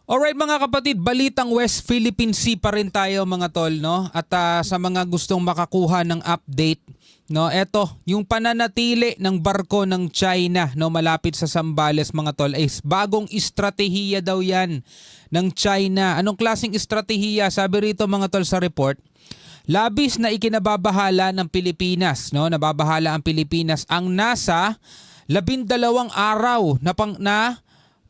Alright mga kapatid, balitang West Philippine Sea pa rin tayo mga tol, no? At sa mga gustong makakuha ng update, no, eto, yung pananatili ng barko ng China, no, malapit sa Zambales mga tol, ay bagong estratehiya daw 'yan ng China. Anong klaseng estratehiya? Sabi rito mga tol sa report, labis na ikinababahala ng Pilipinas, no? Nababahala ang Pilipinas ang nasa 12 araw na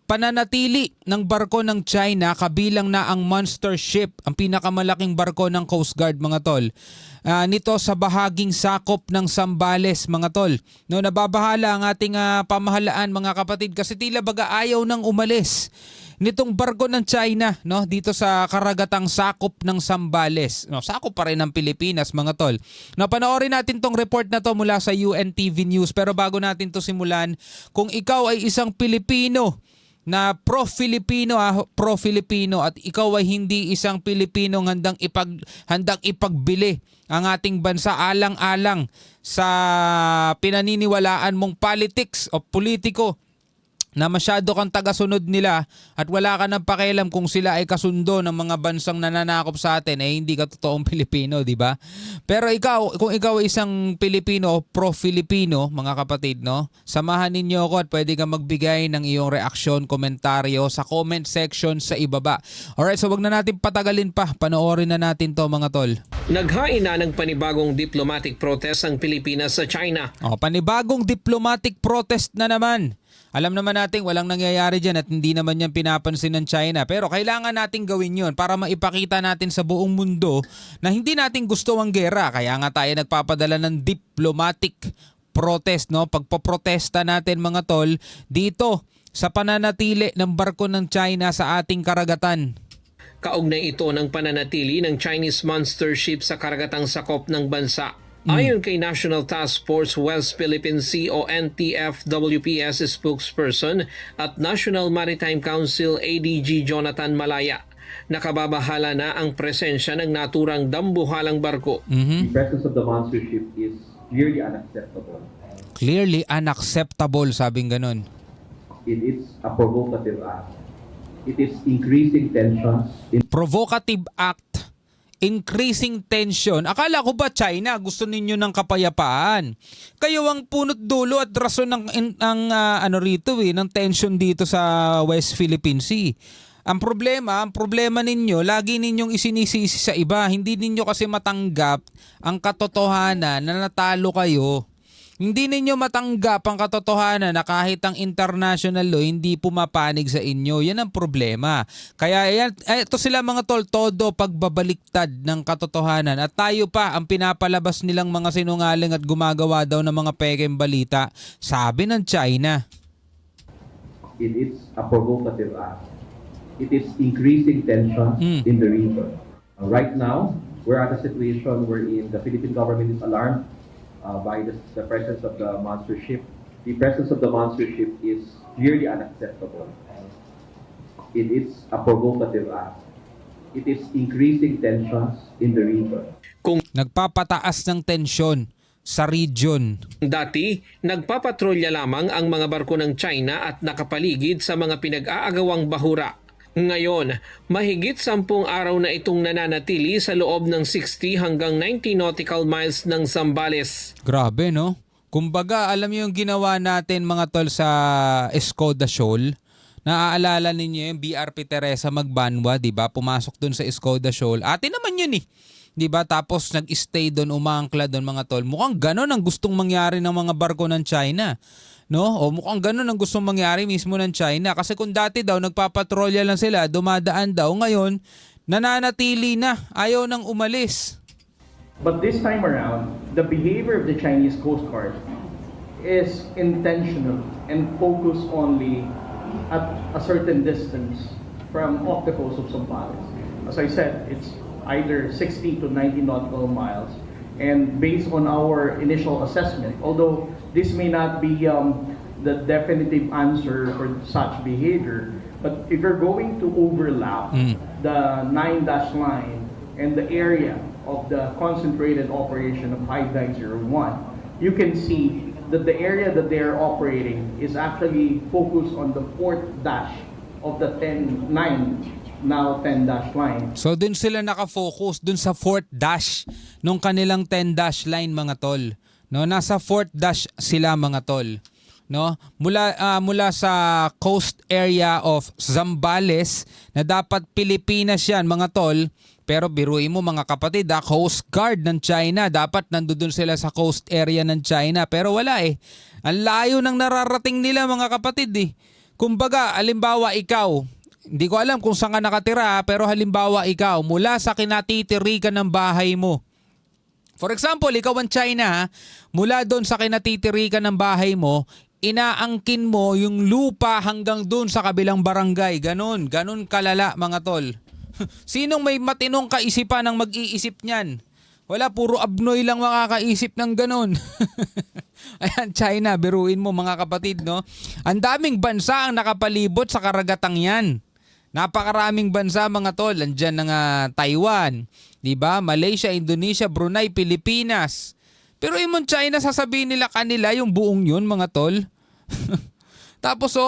pananatili ng barko ng China, kabilang na ang Monster Ship, ang pinakamalaking barko ng Coast Guard mga tol. Nito sa bahaging sakop ng Zambales mga tol. No, nababahala ang ating pamahalaan mga kapatid kasi tila baga ayaw nang umalis nitong barko ng China, no, dito sa karagatang sakop ng Zambales. No, sakop pa rin ng Pilipinas mga tol. No, panoorin natin tong report na to mula sa UNTV News, pero bago natin to simulan, kung ikaw ay isang Pilipino na pro-Filipino at ikaw ay hindi isang Pilipino handang ipagbili ang ating bansa alang-alang sa pinaniniwalaan mong politics o politiko na masyado kang tagasunod nila at wala ka ng pakialam kung sila ay kasundo ng mga bansang nananakop sa atin, eh hindi ka totoong Pilipino, di ba? Pero kung ikaw ay isang Pilipino o pro-Filipino, mga kapatid, no, samahan ninyo ako at pwede kang magbigay ng iyong reaksyon, komentaryo sa comment section sa ibaba. Alright, so wag na natin patagalin pa. Panoorin na natin to mga tol. Naghain na ng panibagong diplomatic protest ang Pilipinas sa China. Panibagong diplomatic protest na naman. Alam naman natin walang nangyayari dyan at hindi naman yan pinapansin ng China. Pero kailangan natin gawin yun para maipakita natin sa buong mundo na hindi natin gusto ang gera. Kaya nga tayo nagpapadala ng diplomatic protest, no? Pagpoprotesta natin mga tol dito sa pananatili ng barko ng China sa ating karagatan. Kaugnay ito ng pananatili ng Chinese Monster Ship sa karagatang sakop ng bansa. Ayon kay National Task Force West Philippine Sea o NTF-WPS spokesperson at National Maritime Council ADG Jonathan Malaya, nakababahala na ang presensya ng naturang dambuhalang barko. The presence of the monster ship is clearly unacceptable. Clearly unacceptable, sabing ganun. It is a provocative act. It is increasing tensions Provocative act. Increasing tension. Akala ko ba China gusto ninyo ng kapayapaan? Kayo ang punot dulo at rason ng ng tension dito sa West Philippine Sea. Ang problema ninyo, lagi ninyong isinisisi sa iba. Hindi ninyo kasi matanggap ang katotohanan na natalo kayo. Hindi ninyo matanggap ang katotohanan na kahit ang international law hindi pumapanig sa inyo. Yan ang problema. Kaya ito sila mga tol, todo pagbabaliktad ng katotohanan. At tayo pa ang pinapalabas nilang mga sinungaling at gumagawa daw ng mga pekeng balita. Sabi ng China. It is a provocative act. It is increasing tensions in the region. Right now, we're at a situation wherein the Philippine government is alarmed by the presence of the monster ship. The presence of the monster ship is clearly unacceptable. It is a provocative act. It is increasing tensions in the region. Kung Nagpapataas ng tensyon sa region. dati, nagpapatrolya lamang ang mga barko ng China at nakapaligid sa mga pinag-aagawang bahura. Ngayon, mahigit 10 araw na itong nananatili sa loob ng 60 hanggang 90 nautical miles ng Zambales. Grabe, no? Kumbaga, alam niyo yung ginawa natin mga tol sa Escoda Shoal. Naaalala ninyo yung BRP Teresa Magbanwa, di ba? Pumasok dun sa Escoda Shoal. Atin naman yun eh. Di ba? Tapos nag-stay doon, umangkla doon mga tol. Mukhang ganon ang gustong mangyari ng mga barko ng China. No? O mukhang ganun ang gustong mangyari mismo ng China. Kasi kung dati daw nagpapatrolya lang sila, dumadaan daw, ngayon nananatili na, ayaw nang umalis. But this time around, the behavior of the Chinese Coast Guard is intentional and focused only at a certain distance from off the coast of Zambales. As I said, it's either 60 to 90 nautical miles. And based on our initial assessment, although this may not be the definitive answer for such behavior, but if you're going to overlap the 9-dash line and the area of the concentrated operation of Hive 901, you can see that the area that they're operating is actually focused on the 4th dash of the 9 now 10 dash line. So dun sila nakafocus dun sa fourth dash nung kanilang 10 dash line mga tol. No, nasa fourth dash sila mga tol. No, mula sa coast area of Zambales na dapat Pilipinas yan mga tol. Pero biruin mo mga kapatid, Coast Guard ng China, dapat nandoon sila sa coast area ng China. Pero wala eh. Ang layo ng nararating nila mga kapatid eh. Kumbaga, halimbawa ikaw, hindi ko alam kung saan ka nakatira, pero halimbawa ikaw, mula sa kinatitirikan ng bahay mo. For example, ikaw ang China, mula doon sa kinatitirikan ng bahay mo, inaangkin mo yung lupa hanggang doon sa kabilang barangay. Ganon kalala mga tol. Sinong may matinong kaisipan ang mag-iisip niyan? Wala, puro abnoy lang makakaisip ng ganon. Ayan, China, biruin mo mga kapatid, no? Ang daming bansa ang nakapalibot sa karagatang yan. Napakaraming bansa mga tol. Andyan ng Taiwan, diba? Malaysia, Indonesia, Brunei, Pilipinas. Pero imong China, sasabihin nila kanila yung buong yun mga tol. Tapos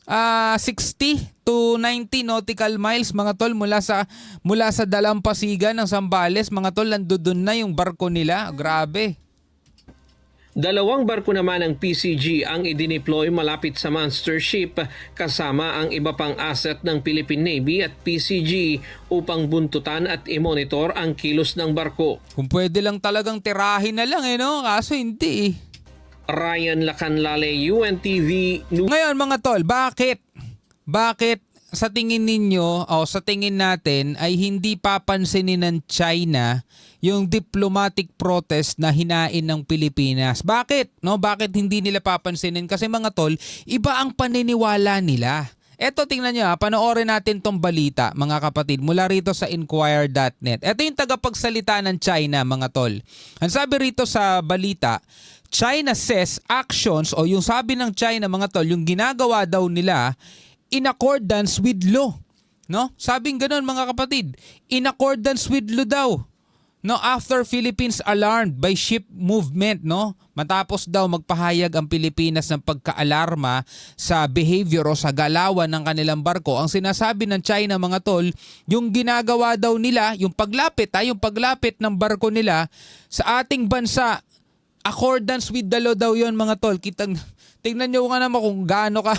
60 to 90 nautical miles mga tol mula sa dalampasigan ng Zambales mga tol, nandoon na yung barko nila. Grabe. 2 barko naman ng PCG ang idineploy malapit sa monster ship kasama ang iba pang asset ng Philippine Navy at PCG upang buntutan at i-monitor ang kilos ng barko. Kung pwede lang talagang tirahin na lang no? Kaso hindi eh. Ryan Lacanlale, UNTV News. Ngayon mga tol, bakit sa tingin ninyo o sa tingin natin ay hindi papansinin ng China yung diplomatic protest na hinain ng Pilipinas? Bakit? No? Bakit hindi nila papansinin? Kasi mga tol, iba ang paniniwala nila. Eto, tingnan nyo panoorin natin tong balita mga kapatid mula rito sa Inquirer.net. Eto yung tagapagsalita ng China mga tol. Ang sabi rito sa balita, China says actions o yung sabi ng China mga tol, yung ginagawa daw nila in accordance with law. No? Sabing ganoon mga kapatid, in accordance with law daw. No, after Philippines alarmed by ship movement, no? Matapos daw magpahayag ang Pilipinas ng pagkaalarma sa behavior o sa galawan ng kanilang barko. Ang sinasabi ng China mga tol, yung ginagawa daw nila, yung paglapit ng barko nila sa ating bansa, accordance with the law daw yon mga tol. Tingnan nyo nga naman kung gaano ka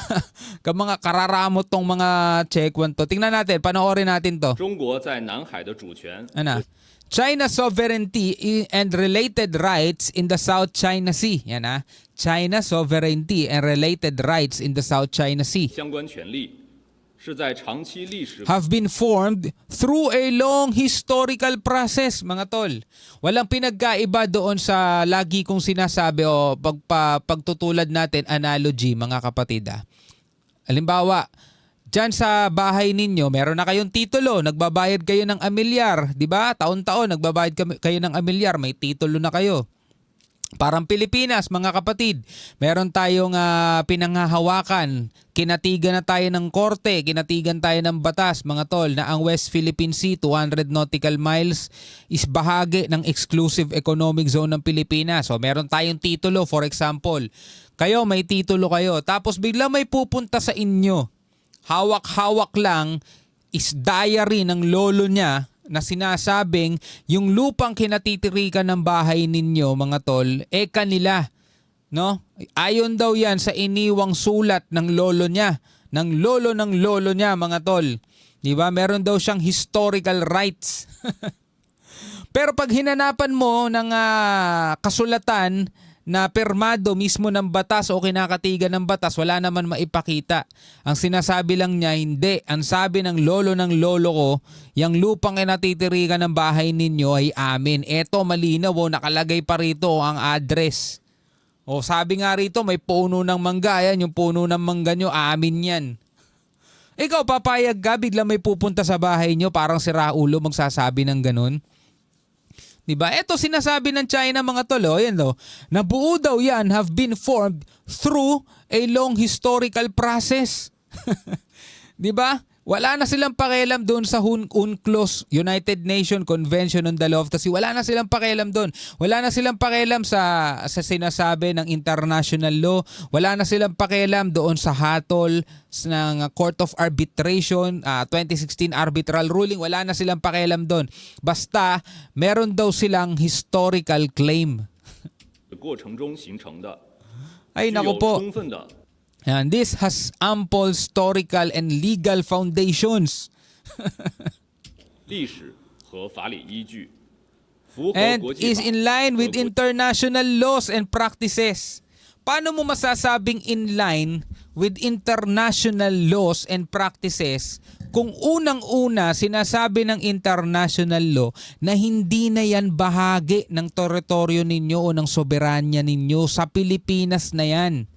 mga kararamot tong mga checkwan to. Tingnan natin, panoorin natin to. 中国在南海的主权 Ano? China's sovereignty and related rights in the South China Sea. Yan China sovereignty and related rights in the South China Sea 相关权利是在长期历史 have been formed through a long historical process, mga tol. Walang pinagkaiba doon sa lagi kong sinasabi o pagtutulad natin analogy, mga kapatid. Halimbawa, dyan sa bahay ninyo, meron na kayong titulo, nagbabayad kayo ng amilyar, di ba? Taon-taon, nagbabayad kayo ng amilyar, may titulo na kayo. Parang Pilipinas, mga kapatid, meron tayong pinanghahawakan, kinatigan na tayo ng korte, kinatigan tayo ng batas, mga tol, na ang West Philippine Sea, 200 nautical miles, is bahagi ng exclusive economic zone ng Pilipinas. So meron tayong titulo, for example, kayo may titulo kayo, tapos bigla may pupunta sa inyo, hawak-hawak lang is diary ng lolo niya na sinasabing yung lupang kinatitirikan ng bahay ninyo mga tol, kanila. No? Ayon daw yan sa iniwang sulat ng lolo niya, ng lolo niya mga tol. Di ba? Meron daw siyang historical rights. Pero pag hinanapan mo ng kasulatan na permado mismo ng batas o kinakatigan ng batas, wala naman maipakita. Ang sinasabi lang niya, hindi. Ang sabi ng lolo ko, yung lupang kinatitirikan ng bahay ninyo ay amin. Eto, malinaw, nakalagay pa rito ang address. O sabi nga rito, may puno ng mangga. Ayan, yung puno ng mangga nyo, amin yan. Ikaw, papayag ka, bigla may pupunta sa bahay nyo, parang si Raulo magsasabi ng ganun. Diba? Ito sinasabi ng China mga tolo, yan daw, na buo daw yan have been formed through a long historical process. Diba? Wala na silang pakialam doon sa UNCLOS, United Nations Convention on the Law of the Sea. Wala na silang pakialam doon. Wala na silang pakialam sa sinasabi ng international law. Wala na silang pakialam doon sa hatol ng Court of Arbitration, 2016 arbitral ruling. Wala na silang pakialam doon. Basta meron daw silang historical claim. 过程中形成的， Ay 具有 nako po. 充分的 And this has ample historical and legal foundations. 历史和法理依据，符合 And 国际 is 法 in line 和 with 国 international laws and practices. Paano mo masasabing in line with international laws and practices kung unang-una sinasabi ng international law na hindi na yan bahagi ng teritoryo ninyo o ng soberanya ninyo? Sa Pilipinas na yan.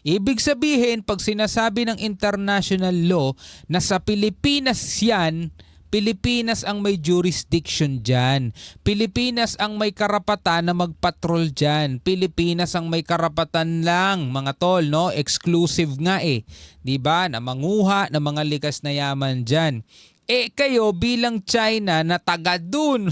Ibig sabihin, pag sinasabi ng international law na sa Pilipinas yan, Pilipinas ang may jurisdiction dyan. Pilipinas ang may karapatan na magpatrol dyan. Pilipinas ang may karapatan lang, mga tol, no? Exclusive nga eh. 'Di ba? Na manguha ng mga likas na yaman dyan. Kayo bilang China na taga dun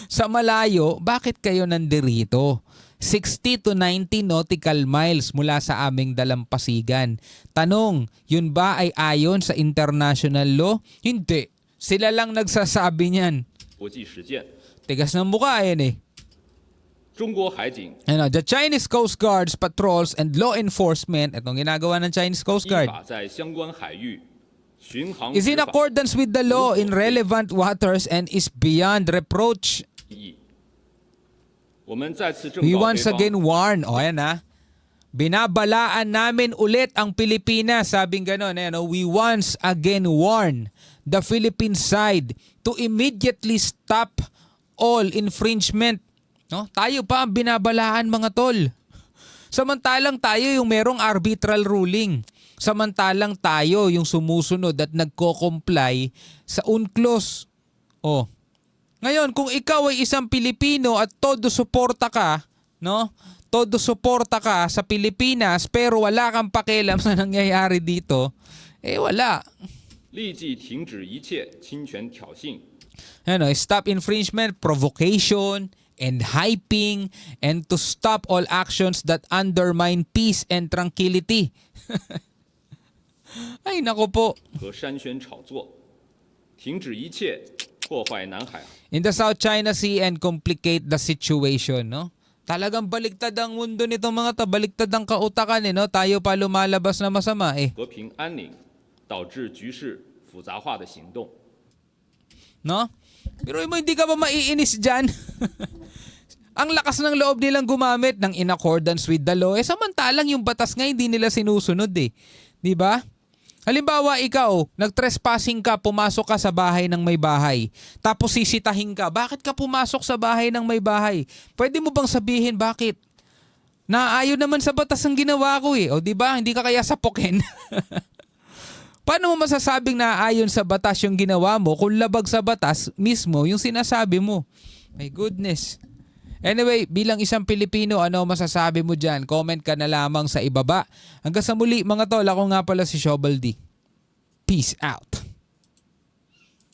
sa malayo, bakit kayo nandirito? 60 to 90 nautical miles mula sa aming dalampasigan. Tanong, yun ba ay ayon sa international law? Hindi. Sila lang nagsasabi niyan. 国际实践。 Tigas ng mukha yan eh. 中国海警 The Chinese Coast Guard's patrols and law enforcement, itong ginagawa ng Chinese Coast 依 Guard, 法在相关海域巡航 is 执 in 法 accordance with the law in relevant waters and is beyond reproach. 意义。我们再次正 We 告 once 对方 again warn, ayan ha, binabalaan namin ulit ang Pilipinas, sabing gano'n, we once again warn the Philippine side to immediately stop all infringement. No? Tayo pa ang binabalaan, mga tol. Samantalang tayo yung merong arbitral ruling. Samantalang tayo yung sumusunod at nagko-comply sa UNCLOS. Oh. Ngayon, kung ikaw ay isang Pilipino at todo suporta ka, no? Todo suporta ka sa Pilipinas pero wala kang pakialam sa nangyayari dito, wala. 立即停止一切侵权挑衅， Stop infringement, provocation, and hyping, and to stop all actions that undermine peace and tranquility. Ay, nako po. 和煽宣炒作，停止一切破坏南海 In the South China Sea and complicate the situation, no? Talagang baliktad ang mundo nito, mga to. Baliktad ang kautakan, no? Tayo pa lumalabas na masama, 和平安宁，导致局势复杂化的行动。 No? Pero mo, hindi ka ba maiinis dyan? Ang lakas ng loob nilang gumamit ng in accordance with the law. Samantalang yung batas nga hindi nila sinusunod eh. Di ba? Halimbawa, ikaw, nag-trespassing ka, pumasok ka sa bahay ng may bahay. Tapos sisitahin ka. Bakit ka pumasok sa bahay ng may bahay? Pwede mo bang sabihin bakit? Naayon naman sa batas ang ginawa ko eh. O di ba? Hindi ka kaya sapokin. Paano mo masasabing naayon sa batas yung ginawa mo kung labag sa batas mismo yung sinasabi mo? My goodness. Anyway, bilang isang Pilipino, ano masasabi mo dyan? Comment ka na lamang sa ibaba. Hanggang sa muli mga tol, ako nga pala si Shobal D. Peace out.